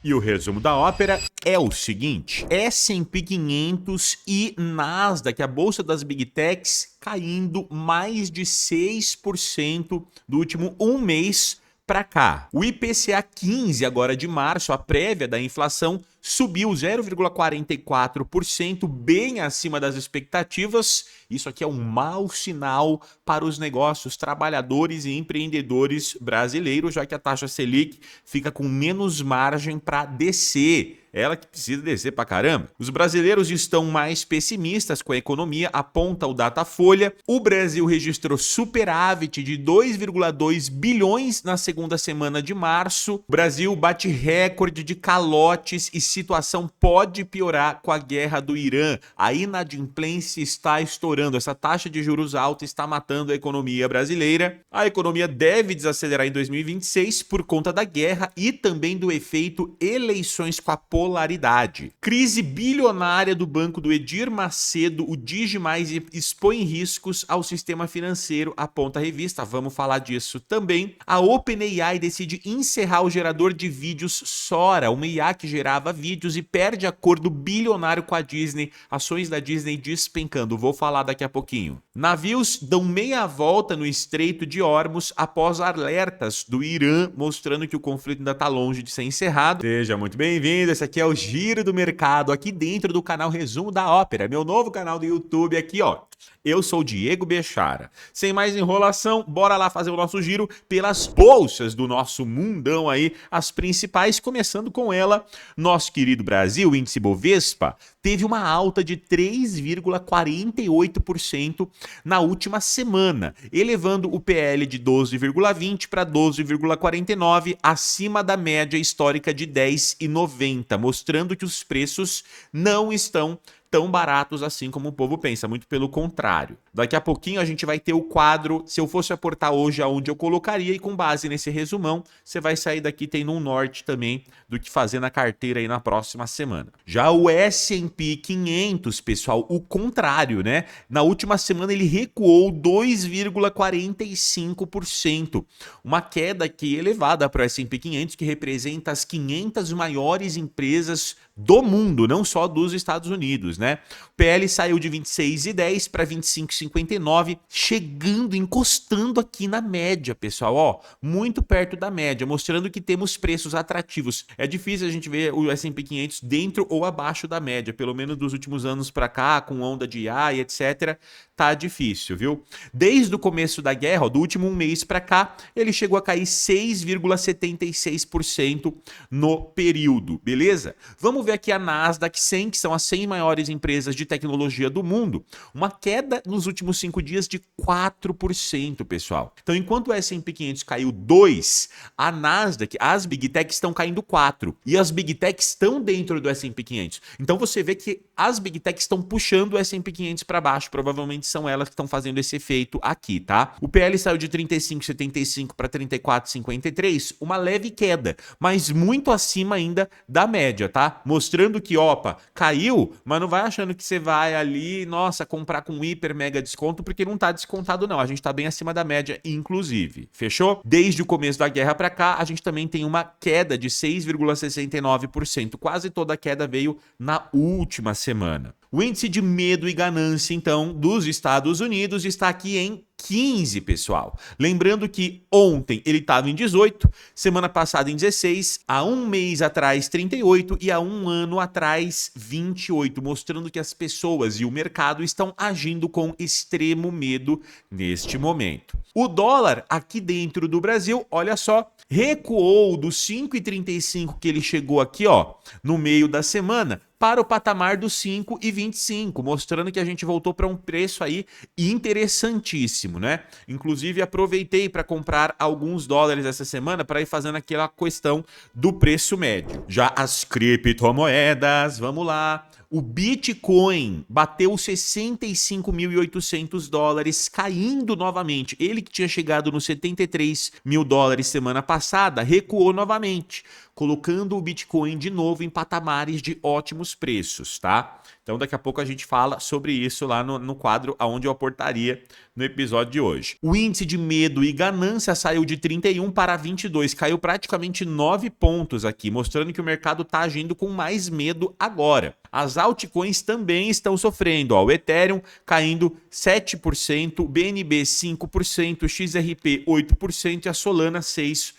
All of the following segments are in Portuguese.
E o resumo da ópera é o seguinte: S&P 500 e Nasdaq, a bolsa das Big Techs, caindo mais de 6% do último mês para cá. O IPCA 15 agora de março, a prévia da inflação, subiu 0,44%, bem acima das expectativas. Isso aqui é um mau sinal para os negócios, trabalhadores e empreendedores brasileiros, já que a taxa Selic fica com menos margem para descer. Ela que precisa descer pra caramba. Os brasileiros estão mais pessimistas com a economia, aponta o Datafolha. O Brasil registrou superávit de 2,2 bilhões na segunda semana de março. O Brasil bate recorde de calotes e situação pode piorar com a guerra do Irã. A inadimplência está estourando. Essa taxa de juros alta está matando a economia brasileira. A economia deve desacelerar em 2026 por conta da guerra e também do efeito eleições com a polaridade. Crise bilionária do banco do Edir Macedo, o DigiMais expõe riscos ao sistema financeiro, aponta a revista. Vamos falar disso também. A OpenAI decide encerrar o gerador de vídeos Sora, uma IA que gerava vídeos e perde acordo bilionário com a Disney. Ações da Disney despencando. Vou falar daqui a pouquinho. Navios dão meia volta no Estreito de Hormuz após alertas do Irã, mostrando que o conflito ainda está longe de ser encerrado. Seja muito bem-vindo. Esse aqui é o Giro do Mercado, aqui dentro do canal Resumo da Ópera, meu novo canal do YouTube aqui, ó. Eu sou o Diego Bechara. Sem mais enrolação, bora lá fazer o nosso giro pelas bolsas do nosso mundão aí, as principais, começando com ela, nosso querido Brasil, o índice Bovespa, teve uma alta de 3,48% na última semana, elevando o PL de 12,20 para 12,49, acima da média histórica de 10,90, mostrando que os preços não estão tão baratos assim como o povo pensa, muito pelo contrário. Daqui a pouquinho a gente vai ter o quadro, se eu fosse aportar hoje aonde eu colocaria, e com base nesse resumão, você vai sair daqui tendo um norte também do que fazer na carteira aí na próxima semana. Já o S&P 500, pessoal, o contrário, né? Na última semana ele recuou 2,45%, uma queda aqui elevada para o S&P 500, que representa as 500 maiores empresas do mundo, não só dos Estados Unidos, né? O PL saiu de 26,10 para 25,59, chegando, encostando aqui na média, pessoal, ó, muito perto da média, mostrando que temos preços atrativos. É difícil a gente ver o S&P 500 dentro ou abaixo da média, pelo menos dos últimos anos para cá, com onda de IA e etc, tá difícil, viu? Desde o começo da guerra, ó, do último mês para cá, ele chegou a cair 6,76% no período, beleza? Vamos ver aqui a Nasdaq 100, que são as 100 maiores empresas de tecnologia do mundo, uma queda nos últimos 5 dias de 4%, pessoal. Então, enquanto o S&P 500 caiu 2%, a Nasdaq, as Big Techs estão caindo 4%. E as Big Techs estão dentro do S&P 500. Então, você vê que as Big Techs estão puxando o S&P 500 para baixo. Provavelmente são elas que estão fazendo esse efeito aqui, tá? O PL saiu de 35,75 para 34,53, uma leve queda, mas muito acima ainda da média, tá? Mostrando que, opa, caiu, mas não vai achando que você vai ali, nossa, comprar com hiper mega desconto, porque não tá descontado não, a gente tá bem acima da média, inclusive, fechou? Desde o começo da guerra pra cá, a gente também tem uma queda de 6,69%, quase toda a queda veio na última semana. O índice de medo e ganância, então, dos Estados Unidos está aqui em 15, pessoal. Lembrando que ontem ele estava em 18, semana passada em 16, há um mês atrás 38 e há um ano atrás 28, mostrando que as pessoas e o mercado estão agindo com extremo medo neste momento. O dólar aqui dentro do Brasil, olha só, recuou dos 5,35 que ele chegou aqui, ó, no meio da semana, para o patamar dos 5,25, mostrando que a gente voltou para um preço aí interessantíssimo, né? Inclusive, aproveitei para comprar alguns dólares essa semana para ir fazendo aquela questão do preço médio. Já as criptomoedas, vamos lá. O Bitcoin bateu 65.800 dólares, caindo novamente. Ele que tinha chegado nos 73 mil dólares semana passada, recuou novamente, colocando o Bitcoin de novo em patamares de ótimos preços, tá? Então daqui a pouco a gente fala sobre isso lá no quadro aonde eu aportaria no episódio de hoje. O índice de medo e ganância saiu de 31 para 22, caiu praticamente 9 pontos aqui, mostrando que o mercado está agindo com mais medo agora. As altcoins também estão sofrendo, ó, o Ethereum caindo 7%, o BNB 5%, o XRP 8% e a Solana 6%.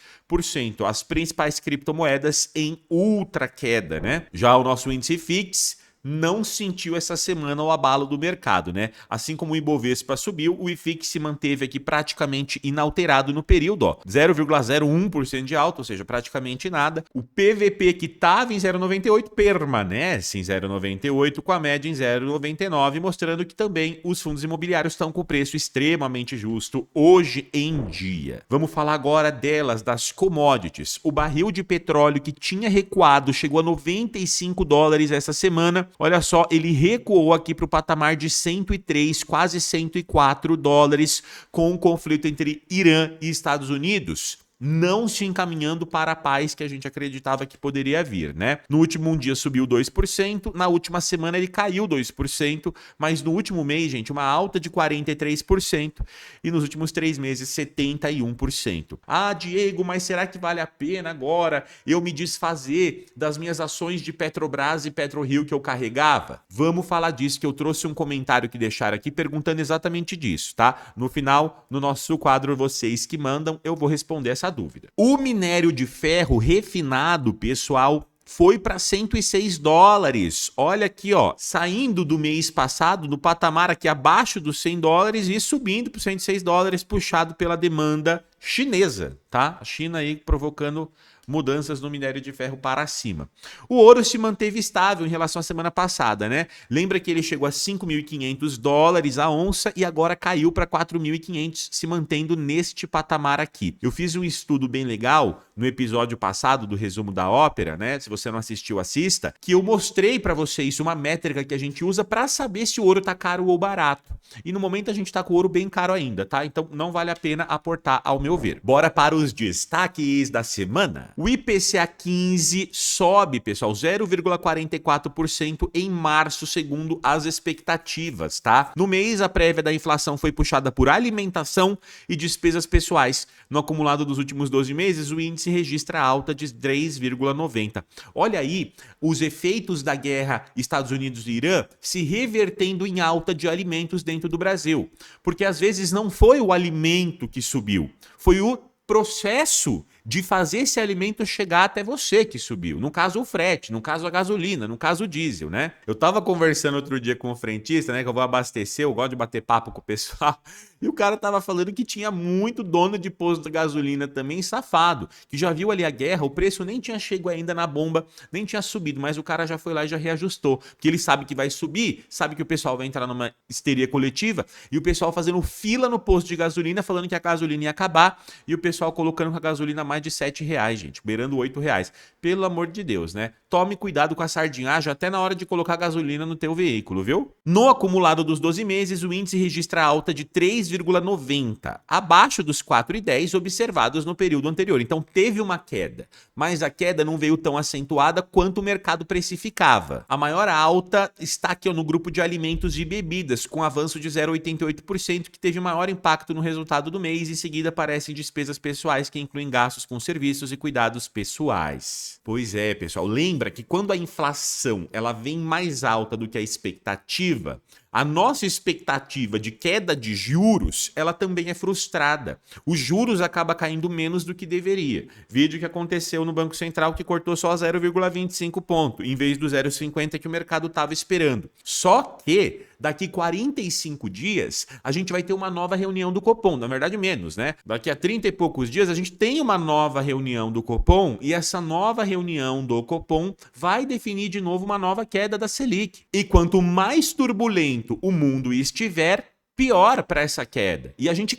As principais criptomoedas em ultra queda, né? Já o nosso índice FIX não sentiu essa semana o abalo do mercado, né? Assim como o Ibovespa subiu, o IFIX se manteve aqui praticamente inalterado no período, ó, 0,01% de alta, ou seja, praticamente nada. O PVP que estava em 0,98 permanece em 0,98 com a média em 0,99, mostrando que também os fundos imobiliários estão com preço extremamente justo hoje em dia. Vamos falar agora delas, das commodities. O barril de petróleo que tinha recuado chegou a $95 essa semana. Olha só, ele recuou aqui para o patamar de 103, quase $104 com o conflito entre Irã e Estados Unidos, não se encaminhando para a paz que a gente acreditava que poderia vir, né? No último dia subiu 2%, na última semana ele caiu 2%, mas no último mês, gente, uma alta de 43% e nos últimos 3 meses 71%. Ah, Diego, mas será que vale a pena agora eu me desfazer das minhas ações de Petrobras e PetroRio que eu carregava? Vamos falar disso, que eu trouxe um comentário que deixaram aqui perguntando exatamente disso, tá? No final, no nosso quadro Vocês que Mandam, eu vou responder essa dúvida. O minério de ferro refinado, pessoal, foi para $106. Olha aqui, ó, saindo do mês passado, no patamar aqui abaixo dos $100 e subindo para $106, puxado pela demanda chinesa, tá? A China aí provocando mudanças no minério de ferro para cima. O ouro se manteve estável em relação à semana passada, né? Lembra que ele chegou a $5.500 a onça e agora caiu para 4.500, se mantendo neste patamar aqui. Eu fiz um estudo bem legal no episódio passado do resumo da ópera, né? Se você não assistiu, assista, que eu mostrei para vocês uma métrica que a gente usa para saber se o ouro tá caro ou barato. E no momento a gente tá com o ouro bem caro ainda, tá? Então não vale a pena aportar, ao meu ver. Bora para os destaques da semana. O IPCA 15 sobe, pessoal, 0,44% em março, segundo as expectativas, tá? No mês, a prévia da inflação foi puxada por alimentação e despesas pessoais. No acumulado dos últimos 12 meses, o índice registra alta de 3,90. Olha aí os efeitos da guerra Estados Unidos e Irã se revertendo em alta de alimentos dentro do Brasil. Porque às vezes não foi o alimento que subiu, foi o processo de fazer esse alimento chegar até você que subiu. No caso, o frete, no caso, a gasolina, no caso, o diesel, né? Eu tava conversando outro dia com um frentista, né? Que eu vou abastecer, eu gosto de bater papo com o pessoal. E o cara tava falando que tinha muito dono de posto de gasolina também safado, que já viu ali a guerra, o preço nem tinha chegado ainda na bomba, nem tinha subido, mas o cara já foi lá e já reajustou. Porque ele sabe que vai subir, sabe que o pessoal vai entrar numa histeria coletiva, e o pessoal fazendo fila no posto de gasolina, falando que a gasolina ia acabar, e o pessoal colocando a gasolina mais de R$7, gente, beirando R$8. Pelo amor de Deus, né? Tome cuidado com a sardinhagem até na hora de colocar gasolina no teu veículo, viu? No acumulado dos 12 meses, o índice registra alta de 3,90, abaixo dos 4,10 observados no período anterior. Então teve uma queda, mas a queda não veio tão acentuada quanto o mercado precificava. A maior alta está aqui no grupo de alimentos e bebidas, com avanço de 0,88%, que teve maior impacto no resultado do mês. Em seguida aparecem despesas pessoais, que incluem gastos com serviços e cuidados pessoais. Pois é, pessoal, lembra que quando a inflação ela vem mais alta do que a expectativa, a nossa expectativa de queda de juros, ela também é frustrada. Os juros acabam caindo menos do que deveria. Veja o que aconteceu no Banco Central, que cortou só 0,25 ponto, em vez do 0,50 que o mercado estava esperando. Só que daqui 45 dias, a gente vai ter uma nova reunião do Copom. Na verdade, menos, né? Daqui a 30 e poucos dias, a gente tem uma nova reunião do Copom, e essa nova reunião do Copom vai definir de novo uma nova queda da Selic. E quanto mais turbulento o mundo estiver, pior para essa queda. E a gente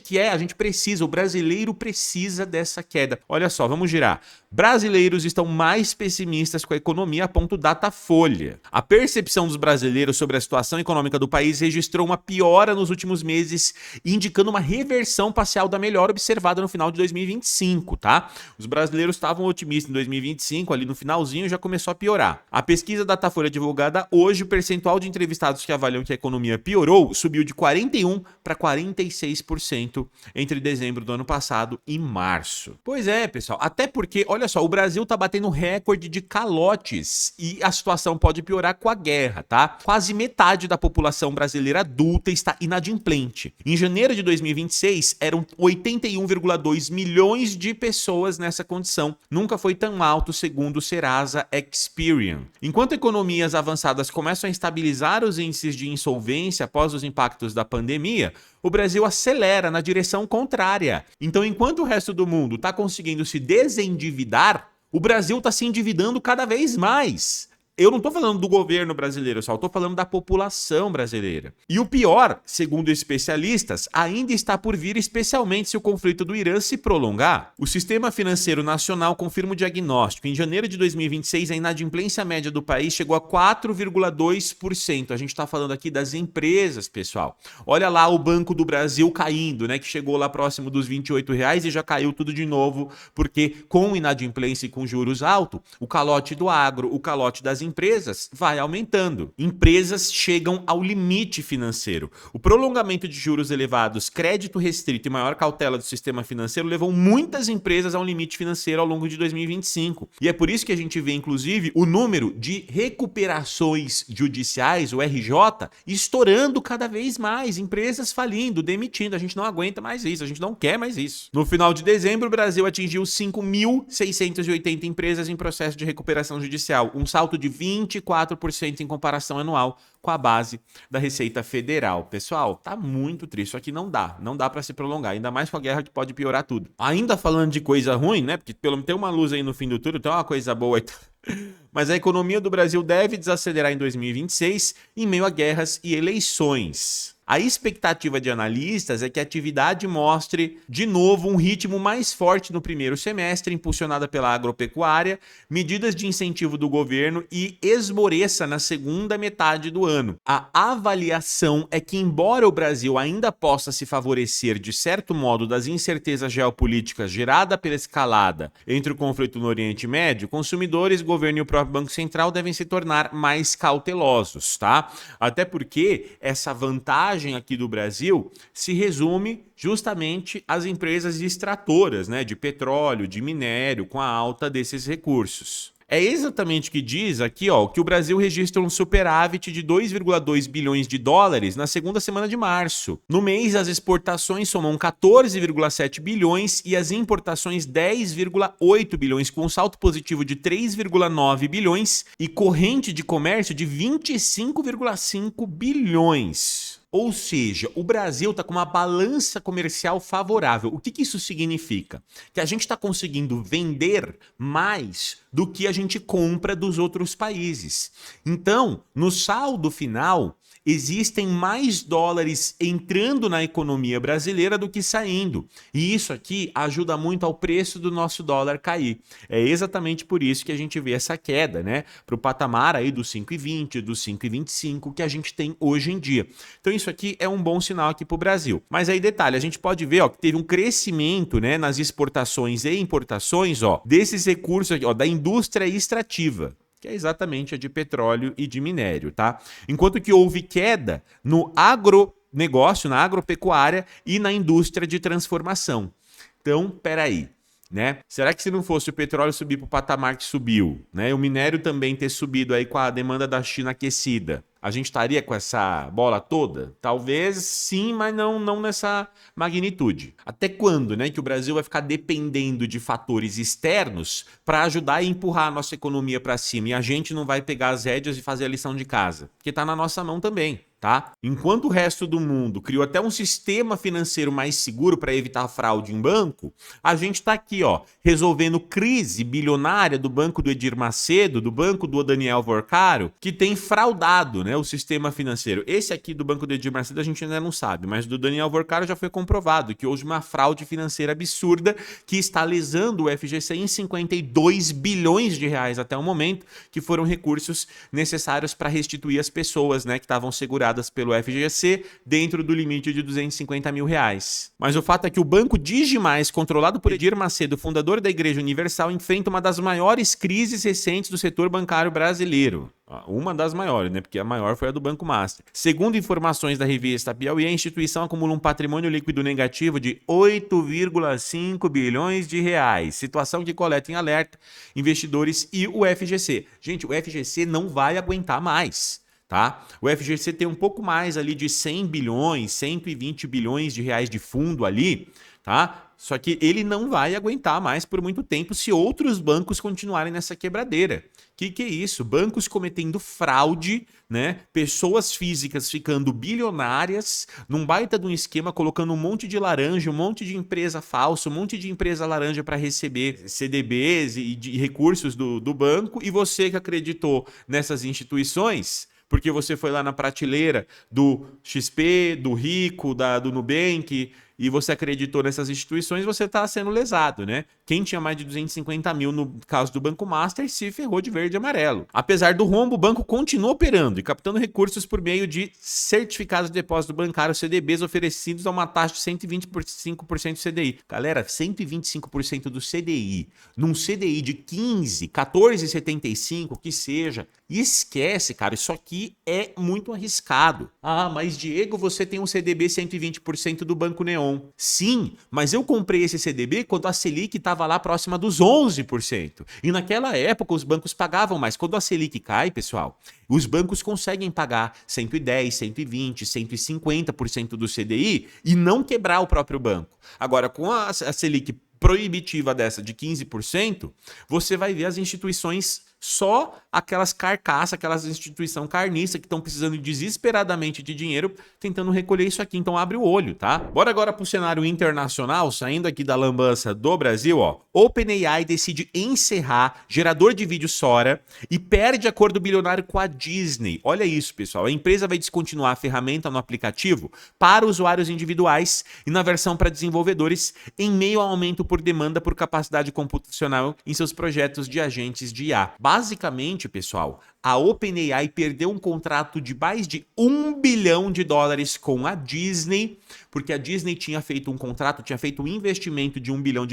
precisa, o brasileiro precisa dessa queda. Olha só, vamos girar. Brasileiros estão mais pessimistas com a economia, aponta o Datafolha. A percepção dos brasileiros sobre a situação econômica do país registrou uma piora nos últimos meses, indicando uma reversão parcial da melhora observada no final de 2025, tá? Os brasileiros estavam otimistas em 2025, ali no finalzinho já começou a piorar. A pesquisa Datafolha divulgada hoje, o percentual de entrevistados que avaliam que a economia piorou subiu de 41% para 46% entre dezembro do ano passado e março. Pois é, pessoal, até porque, olha só, o Brasil tá batendo recorde de calotes e a situação pode piorar com a guerra, tá? Quase metade da população brasileira adulta está inadimplente. Em janeiro de 2026, eram 81,2 milhões de pessoas nessa condição. Nunca foi tão alto, segundo o Serasa Experian. Enquanto economias avançadas começam a estabilizar os índices de insolvência após os impactos da pandemia, o Brasil acelera na direção contrária. Então, enquanto o resto do mundo está conseguindo se desendividar, o Brasil está se endividando cada vez mais. Eu não estou falando do governo brasileiro, só estou falando da população brasileira. E o pior, segundo especialistas, ainda está por vir, especialmente se o conflito do Irã se prolongar. O Sistema Financeiro Nacional confirma o diagnóstico. Em janeiro de 2026, a inadimplência média do país chegou a 4,2%. A gente está falando aqui das empresas, pessoal. Olha lá o Banco do Brasil caindo, né? Que chegou lá próximo dos R$ 28 e já caiu tudo de novo, porque com inadimplência e com juros altos, o calote do agro, o calote das empresas vai aumentando. Empresas chegam ao limite financeiro. O prolongamento de juros elevados, crédito restrito e maior cautela do sistema financeiro levou muitas empresas ao limite financeiro ao longo de 2025. E é por isso que a gente vê, inclusive, o número de recuperações judiciais, o RJ, estourando cada vez mais. Empresas falindo, demitindo. A gente não aguenta mais isso, a gente não quer mais isso. No final de dezembro, o Brasil atingiu 5.680 empresas em processo de recuperação judicial, um salto de 24% em comparação anual com a base da Receita Federal. Pessoal, tá muito triste. Isso aqui não dá para se prolongar, ainda mais com a guerra que pode piorar tudo. Ainda falando de coisa ruim, né? Porque pelo menos tem uma luz aí no fim do túnel, tem uma coisa boa aí. Mas a economia do Brasil deve desacelerar em 2026 em meio a guerras e eleições. A expectativa de analistas é que a atividade mostre, de novo, um ritmo mais forte no primeiro semestre, impulsionada pela agropecuária, medidas de incentivo do governo e esmoreça na segunda metade do ano. A avaliação é que, embora o Brasil ainda possa se favorecer, de certo modo, das incertezas geopolíticas gerada pela escalada entre o conflito no Oriente Médio, consumidores, governo e o próprio Banco Central devem se tornar mais cautelosos, tá? Até porque essa vantagem aqui do Brasil se resume justamente às empresas extratoras, né, de petróleo, de minério, com a alta desses recursos. É exatamente o que diz aqui, ó, que o Brasil registra um superávit de 2,2 bilhões de dólares na segunda semana de março. No mês, as exportações somam 14,7 bilhões e as importações 10,8 bilhões, com um salto positivo de 3,9 bilhões e corrente de comércio de 25,5 bilhões. Ou seja, o Brasil está com uma balança comercial favorável. O que isso significa? Que a gente está conseguindo vender mais do que a gente compra dos outros países. Então, no saldo final, existem mais dólares entrando na economia brasileira do que saindo. E isso aqui ajuda muito ao preço do nosso dólar cair. É exatamente por isso que a gente vê essa queda, né? Para o patamar aí dos 5,20, dos 5,25 que a gente tem hoje em dia. Então isso aqui é um bom sinal aqui para o Brasil. Mas aí detalhe, a gente pode ver, ó, que teve um crescimento, né, nas exportações e importações, ó, desses recursos aqui, ó, da indústria extrativa, que é exatamente a de petróleo e de minério, tá? Enquanto que houve queda no agronegócio, na agropecuária e na indústria de transformação. Então, peraí, né? Será que se não fosse o petróleo subir para o patamar que subiu, né? O minério também ter subido aí com a demanda da China aquecida, a gente estaria com essa bola toda? Talvez sim, mas não nessa magnitude. Até quando, né, que o Brasil vai ficar dependendo de fatores externos para ajudar e empurrar a nossa economia para cima e a gente não vai pegar as rédeas e fazer a lição de casa? Porque está na nossa mão também. tá? Enquanto o resto do mundo criou até um sistema financeiro mais seguro para evitar fraude em banco, a gente está aqui, ó, resolvendo crise bilionária do banco do Edir Macedo, do banco do Daniel Vorcaro, que tem fraudado, né, o sistema financeiro. Esse aqui do banco do Edir Macedo a gente ainda não sabe, mas do Daniel Vorcaro já foi comprovado que houve uma fraude financeira absurda que está lesando o FGC em 52 bilhões de reais até o momento, que foram recursos necessários para restituir as pessoas, né, que estavam seguradas pelo FGC dentro do limite de 250 mil reais. Mas o fato é que o banco Digimais, controlado por Edir Macedo, fundador da Igreja Universal, enfrenta uma das maiores crises recentes do setor bancário brasileiro. Uma das maiores, né? Porque a maior foi a do Banco Master. Segundo informações da revista Piauí, a instituição acumula um patrimônio líquido negativo de 8,5 bilhões de reais. Situação que coleta em alerta investidores e o FGC. Gente, o FGC não vai aguentar mais. Tá? O FGC tem um pouco mais ali de 100 bilhões, 120 bilhões de reais de fundo ali, tá? Só que ele não vai aguentar mais por muito tempo se outros bancos continuarem nessa quebradeira. Que é isso? Bancos cometendo fraude, né? Pessoas físicas ficando bilionárias num baita de um esquema, colocando um monte de laranja, um monte de empresa falsa, um monte de empresa laranja para receber CDBs e de recursos do banco, e você que acreditou nessas instituições, porque você foi lá na prateleira do XP, do Rico, do Nubank, e você acreditou nessas instituições, você está sendo lesado, né? Quem tinha mais de 250 mil no caso do Banco Master se ferrou de verde e amarelo. Apesar do rombo, o banco continua operando e captando recursos por meio de certificados de depósito bancário, CDBs, oferecidos a uma taxa de 125% do CDI. Galera, 125% do CDI, num CDI de 15, 14,75, que seja, esquece, cara, isso aqui é muito arriscado. Ah, mas Diego, você tem um CDB 120% do Banco Neon. Sim, mas eu comprei esse CDB quando a Selic estava lá próxima dos 11%. E naquela época os bancos pagavam mais. Quando a Selic cai, pessoal, os bancos conseguem pagar 110, 120, 150% do CDI e não quebrar o próprio banco. Agora, com a Selic proibitiva dessa de 15%, você vai ver as instituições só aquelas carcaças, aquelas instituições carniças que estão precisando desesperadamente de dinheiro tentando recolher isso aqui. Então abre o olho, tá? Bora agora pro cenário internacional, saindo aqui da lambança do Brasil, ó. OpenAI decide encerrar gerador de vídeo Sora e perde acordo bilionário com a Disney. Olha isso, pessoal. A empresa vai descontinuar a ferramenta no aplicativo para usuários individuais e na versão para desenvolvedores em meio ao aumento por demanda por capacidade computacional em seus projetos de agentes de IA. Basicamente, pessoal, a OpenAI perdeu um contrato de mais de $1 bilhão com a Disney, porque a Disney tinha feito um contrato, tinha feito um investimento de $1 bilhão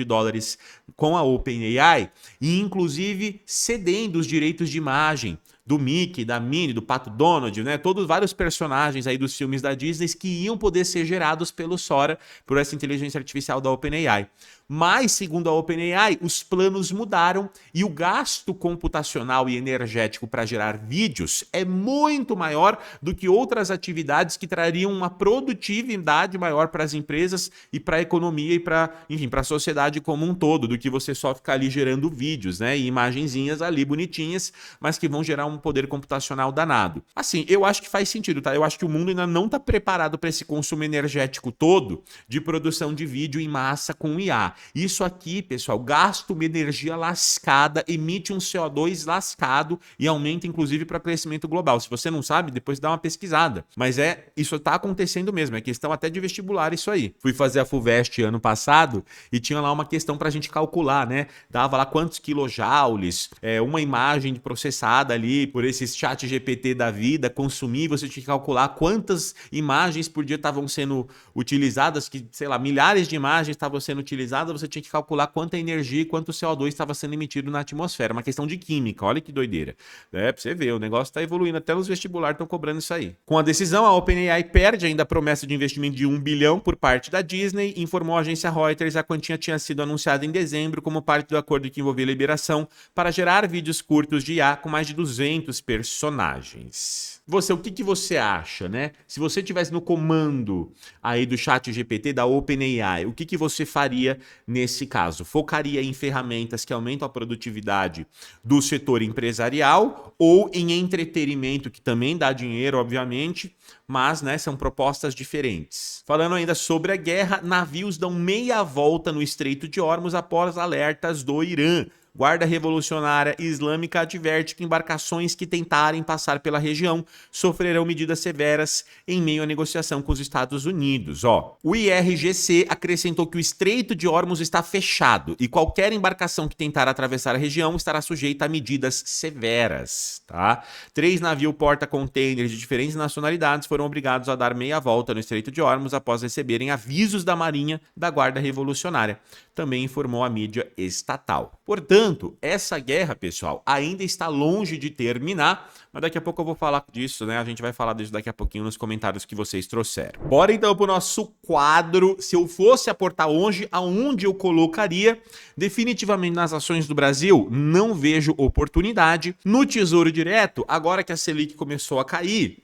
com a OpenAI e, inclusive, cedendo os direitos de imagem do Mickey, da Minnie, do Pato Donald, né? Todos vários personagens aí dos filmes da Disney que iam poder ser gerados pelo Sora, por essa inteligência artificial da OpenAI. Mas, segundo a OpenAI, os planos mudaram e o gasto computacional e energético para gerar vídeos é muito maior do que outras atividades que trariam uma produtividade maior para as empresas e para a economia e para, enfim, para a sociedade como um todo, do que você só ficar ali gerando vídeos, né? E imagenzinhas ali bonitinhas, mas que vão gerar um poder computacional danado. Assim, eu acho que faz sentido, tá? Eu acho que o mundo ainda não está preparado para esse consumo energético todo de produção de vídeo em massa com IA. Isso aqui, pessoal, gasta uma energia lascada, emite um CO2 lascado e aumenta, inclusive, para crescimento global. Se você não sabe, depois dá uma pesquisada. Mas isso está acontecendo mesmo, é questão até de vestibular isso aí. Fui fazer a FUVEST ano passado e tinha lá uma questão para a gente calcular, né? Dava lá quantos kilojoules, uma imagem processada ali por esse chat GPT da vida consumir, você tinha que calcular quantas imagens por dia estavam sendo utilizadas, que, sei lá, milhares de imagens estavam sendo utilizadas, você tinha que calcular quanta energia e quanto CO2 estava sendo emitido na atmosfera. Uma questão de química, olha que doideira. Pra você ver, o negócio está evoluindo, até os vestibulares estão cobrando isso aí. Com a decisão, a OpenAI perde ainda a promessa de investimento de $1 bilhão por parte da Disney, informou a agência Reuters. A quantia tinha sido anunciada em dezembro como parte do acordo que envolvia liberação para gerar vídeos curtos de IA com mais de 200 personagens. O que você acha, né? Se você estivesse no comando aí do chat GPT, da OpenAI, o que você faria nesse caso? Focaria em ferramentas que aumentam a produtividade do setor empresarial ou em entretenimento, que também dá dinheiro, obviamente, mas, né, são propostas diferentes. Falando ainda sobre a guerra, navios dão meia volta no Estreito de Hormuz após alertas do Irã. Guarda Revolucionária Islâmica adverte que embarcações que tentarem passar pela região sofrerão medidas severas em meio à negociação com os Estados Unidos. O IRGC acrescentou que o Estreito de Hormuz está fechado e qualquer embarcação que tentar atravessar a região estará sujeita a medidas severas. Tá? 3 navios porta-containers de diferentes nacionalidades foram obrigados a dar meia volta no Estreito de Hormuz após receberem avisos da Marinha da Guarda Revolucionária, também informou a mídia estatal. Portanto, essa guerra, pessoal, ainda está longe de terminar, mas daqui a pouco eu vou falar disso, né? A gente vai falar disso daqui a pouquinho nos comentários que vocês trouxeram. Bora então pro nosso quadro. Se eu fosse aportar hoje, aonde eu colocaria? Definitivamente nas ações do Brasil, não vejo oportunidade. No Tesouro Direto, agora que a Selic começou a cair,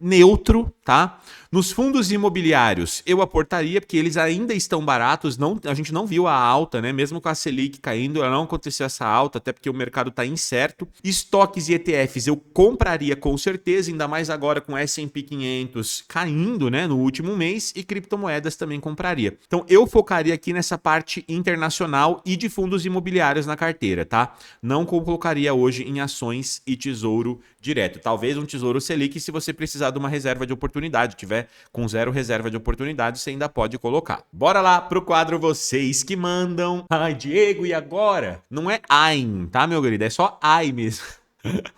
neutro, tá? Nos fundos imobiliários, eu aportaria, porque eles ainda estão baratos, a gente não viu a alta, né? Mesmo com a Selic caindo, não aconteceu essa alta, até porque o mercado está incerto. Estoques e ETFs eu compraria com certeza, ainda mais agora com S&P 500 caindo, né, no último mês, e criptomoedas também compraria. Então eu focaria aqui nessa parte internacional e de fundos imobiliários na carteira, tá? Não colocaria hoje em ações e tesouro direto. Talvez um tesouro Selic se você precisar de uma reserva de oportunidade, tiver com 0 reserva de oportunidade, você ainda pode colocar. Bora lá pro quadro Vocês que Mandam. Ai, Diego, e agora? Não é AIM, tá, meu querido? É só AI mesmo.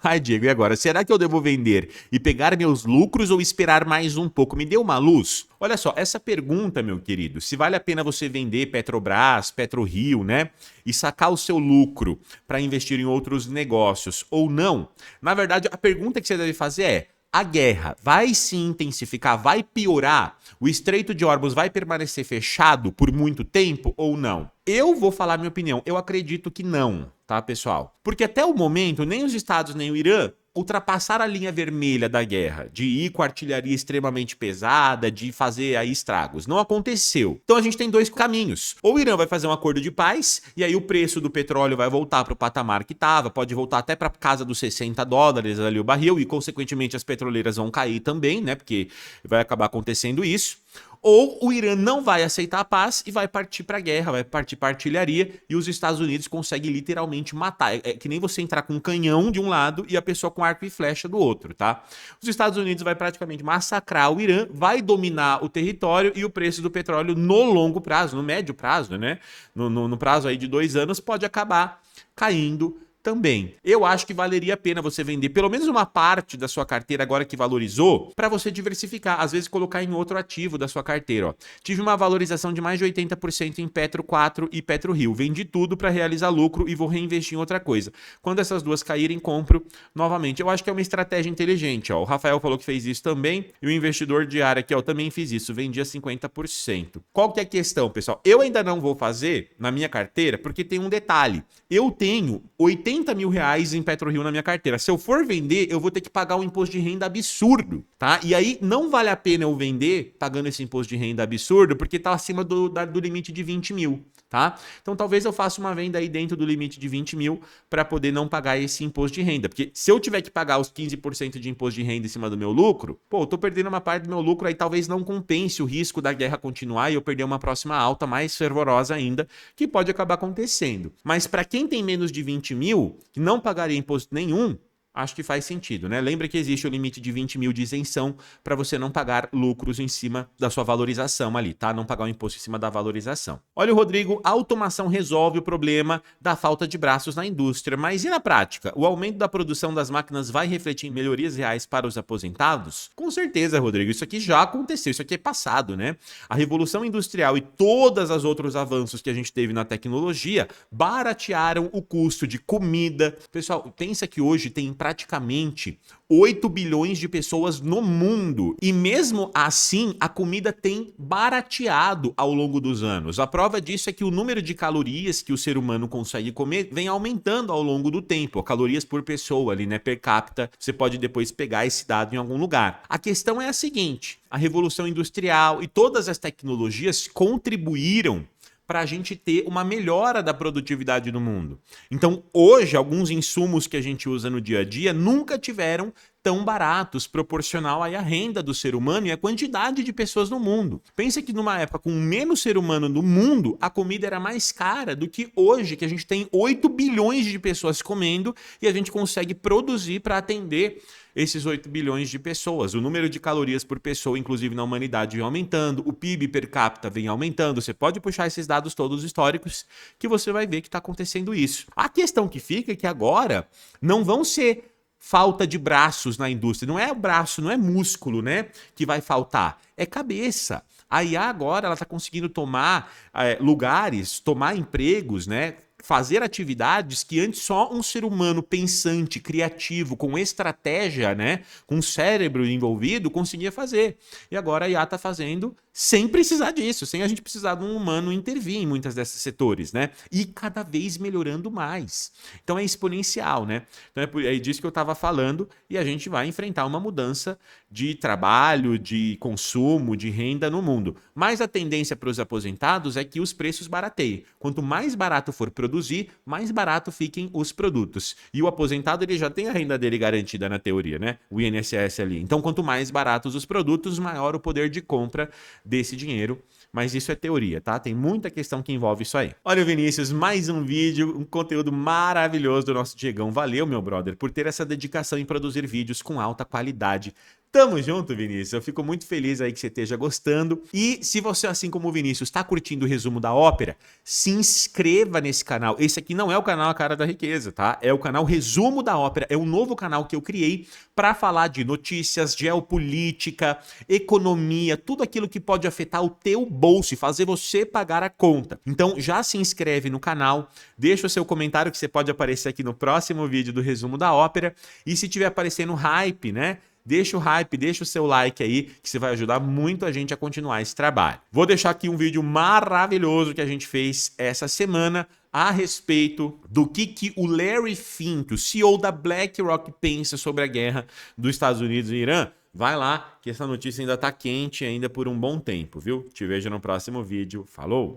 Ai, Diego, e agora? Será que eu devo vender e pegar meus lucros ou esperar mais um pouco? Me dê uma luz? Olha só, essa pergunta, meu querido, se vale a pena você vender Petrobras, PetroRio, né? E sacar o seu lucro para investir em outros negócios ou não? Na verdade, a pergunta que você deve fazer é: a guerra vai se intensificar, vai piorar? O Estreito de Hormuz vai permanecer fechado por muito tempo ou não? Eu vou falar minha opinião. Eu acredito que não, tá, pessoal? Porque até o momento, nem os Estados nem o Irã ultrapassaram a linha vermelha da guerra, de ir com artilharia extremamente pesada, de fazer aí estragos. Não aconteceu. Então a gente tem 2 caminhos. Ou o Irã vai fazer um acordo de paz, e aí o preço do petróleo vai voltar para o patamar que estava, pode voltar até para casa dos $60 ali o barril, e consequentemente as petroleiras vão cair também, né? Porque vai acabar acontecendo isso. Ou o Irã não vai aceitar a paz e vai partir para a guerra, vai partir para artilharia, e os Estados Unidos conseguem literalmente matar. É que nem você entrar com um canhão de um lado e a pessoa com arco e flecha do outro, tá? Os Estados Unidos vai praticamente massacrar o Irã, vai dominar o território, e o preço do petróleo no longo prazo, no médio prazo, né? No prazo aí de 2 anos, pode acabar caindo também. Eu acho que valeria a pena você vender pelo menos uma parte da sua carteira agora que valorizou, para você diversificar, às vezes colocar em outro ativo da sua carteira. Ó. Tive uma valorização de mais de 80% em Petro 4 e PetroRio. Vendi tudo para realizar lucro e vou reinvestir em outra coisa. Quando essas duas caírem, compro novamente. Eu acho que é uma estratégia inteligente. Ó. O Rafael falou que fez isso também, e o investidor diário aqui, ó, também fiz isso, vendia 50%. Qual que é a questão, pessoal? Eu ainda não vou fazer na minha carteira, porque tem um detalhe. Eu tenho 80 mil reais em PetroRio na minha carteira. Se eu for vender, eu vou ter que pagar um imposto de renda absurdo, tá? E aí não vale a pena eu vender pagando esse imposto de renda absurdo, porque tá acima do limite de 20 mil, tá? Então talvez eu faça uma venda aí dentro do limite de 20 mil para poder não pagar esse imposto de renda. Porque se eu tiver que pagar os 15% de imposto de renda em cima do meu lucro, pô, eu tô perdendo uma parte do meu lucro, aí talvez não compense o risco da guerra continuar e eu perder uma próxima alta mais fervorosa ainda, que pode acabar acontecendo. Mas para quem tem menos de 20 mil, que não pagaria imposto nenhum, acho que faz sentido, né? Lembra que existe o limite de 20 mil de isenção para você não pagar lucros em cima da sua valorização ali, tá? Não pagar o imposto em cima da valorização. Olha o Rodrigo, a automação resolve o problema da falta de braços na indústria, mas e na prática? O aumento da produção das máquinas vai refletir em melhorias reais para os aposentados? Com certeza, Rodrigo, isso aqui já aconteceu, isso aqui é passado, né? A revolução industrial e todos os outros avanços que a gente teve na tecnologia baratearam o custo de comida. Pessoal, pensa que hoje tem praticamente 8 bilhões de pessoas no mundo. E mesmo assim, a comida tem barateado ao longo dos anos. A prova disso é que o número de calorias que o ser humano consegue comer vem aumentando ao longo do tempo. Calorias por pessoa ali, né? Per capita. Você pode depois pegar esse dado em algum lugar. A questão é a seguinte: a revolução industrial e todas as tecnologias contribuíram para a gente ter uma melhora da produtividade no mundo. Então, hoje, alguns insumos que a gente usa no dia a dia nunca tiveram tão baratos, proporcional aí à renda do ser humano e à quantidade de pessoas no mundo. Pensa que numa época com menos ser humano no mundo, a comida era mais cara do que hoje, que a gente tem 8 bilhões de pessoas comendo e a gente consegue produzir para atender esses 8 bilhões de pessoas. O número de calorias por pessoa, inclusive na humanidade, vem aumentando, o PIB per capita vem aumentando. Você pode puxar esses dados todos históricos que você vai ver que está acontecendo isso. A questão que fica é que agora não vão ser falta de braços na indústria. Não é braço, não é músculo, né, que vai faltar. É cabeça. A IA agora ela está conseguindo tomar lugares, tomar empregos, né? Fazer atividades que antes só um ser humano pensante, criativo, com estratégia, né, com cérebro envolvido, conseguia fazer. E agora a IA está fazendo sem precisar disso, sem a gente precisar de um humano intervir em muitos desses setores, né? E cada vez melhorando mais. Então é exponencial, né? Então é disso que eu estava falando e a gente vai enfrentar uma mudança de trabalho, de consumo, de renda no mundo. Mas a tendência para os aposentados é que os preços barateiem. Quanto mais barato for produzir, mais barato fiquem os produtos. E o aposentado ele já tem a renda dele garantida na teoria, né? O INSS ali. Então quanto mais baratos os produtos, maior o poder de compra desse dinheiro, mas isso é teoria, tá? Tem muita questão que envolve isso aí. Olha, Vinícius, mais um vídeo, um conteúdo maravilhoso do nosso Diegão. Valeu, meu brother, por ter essa dedicação em produzir vídeos com alta qualidade. Tamo junto, Vinícius. Eu fico muito feliz aí que você esteja gostando. E se você, assim como o Vinícius, está curtindo o resumo da ópera, se inscreva nesse canal. Esse aqui não é o canal A Cara da Riqueza, tá? É o canal Resumo da Ópera. É um novo canal que eu criei para falar de notícias, geopolítica, economia, tudo aquilo que pode afetar o teu bolso e fazer você pagar a conta. Então já se inscreve no canal, deixa o seu comentário que você pode aparecer aqui no próximo vídeo do Resumo da Ópera. E se tiver aparecendo hype, né? Deixa o hype, deixa o seu like aí, que você vai ajudar muito a gente a continuar esse trabalho. Vou deixar aqui um vídeo maravilhoso que a gente fez essa semana a respeito do que o Larry Fink, o CEO da BlackRock, pensa sobre a guerra dos Estados Unidos e Irã. Vai lá, que essa notícia ainda tá quente ainda por um bom tempo, viu? Te vejo no próximo vídeo. Falou!